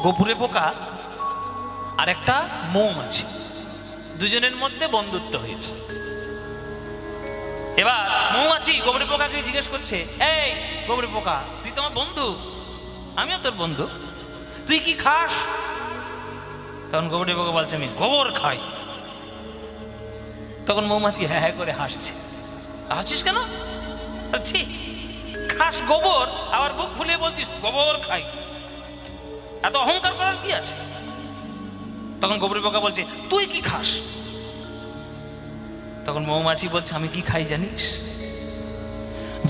গোবরে পোকা আর একটা মৌমাছি, দুজনের মধ্যে বন্ধুত্ব হয়েছে। এবার মৌমাছি গোবরে পোকাকে জিজ্ঞেস করছে, এই গোবরে পোকা, তুই তো আমার বন্ধু, আমিও তোর বন্ধু, তুই কি খাস? তখন গোবরে পোকা বলছে, আমি গোবর খাই। তখন মৌমাছি হ্যাঁ হ্যাঁ করে হাসছে। হাসছিস কেন? ছি, খাস গোবর, আবার বুক ফুলিয়ে বলছিস গোবর খাই, এত অহংকার করার কি আছে? তখন গোবরে পোকা বলছে, তুই কি খাস? তখন মৌমাছি বলছে, আমি কি খাই জানিস?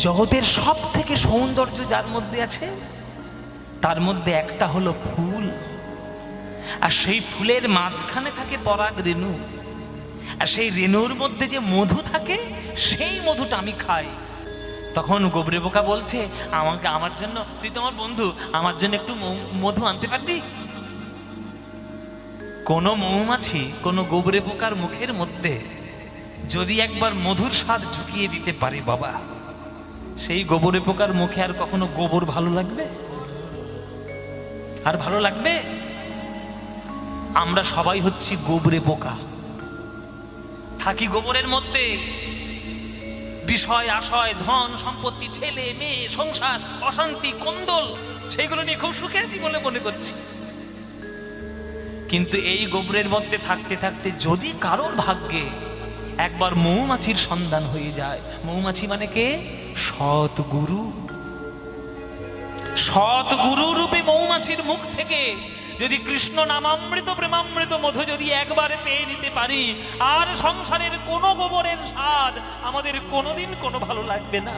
জগতের সব থেকে সৌন্দর্য যার মধ্যে আছে, তার মধ্যে একটা হলো ফুল, আর সেই ফুলের মাঝখানে থাকে পরাগ রেণু, আর সেই রেণুর মধ্যে যে মধু থাকে, সেই মধুটা আমি খাই। তখন গোবরে পোকা বলছে, আমাকে, আমার জন্য, তুই তো আমার বন্ধু, আমার জন্য একটু মধু আনতে পারবি? কোনো মৌমাছি কোনো গোবরে পোকার মুখের মধ্যে যদি একবার মধুর স্বাদ ঢুকিয়ে দিতে পারে বাবা, সেই গোবরে পোকার মুখে আর কখনো গোবর ভালো লাগবে? আর ভালো লাগবে? আমরা সবাই হচ্ছি গোবরে পোকা, থাকি গোবরের মধ্যে, বিষয় আশয়, ধন সম্পত্তি, ছেলে মেয়ে, সংসার, অশান্তি, কোন্দল, সেইগুলো নিয়ে খুব সুখে আছি বলে মনে করছি। কিন্তু এই গোবরের মধ্যে থাকতে থাকতে যদি কারোর ভাগ্যে একবার মৌমাছির সন্ধান হয়ে যায়, মৌমাছি মানে কে? সৎগুরু। সৎগুরু রূপে মৌমাছির মুখ থেকে যদি কৃষ্ণ নামামৃত প্রেমামৃত মধু যদি একবারে পেয়ে নিতে পারি, আর সংসারের কোনো গোবরের স্বাদ আমাদের কোনোদিন কোনো ভালো লাগবে না।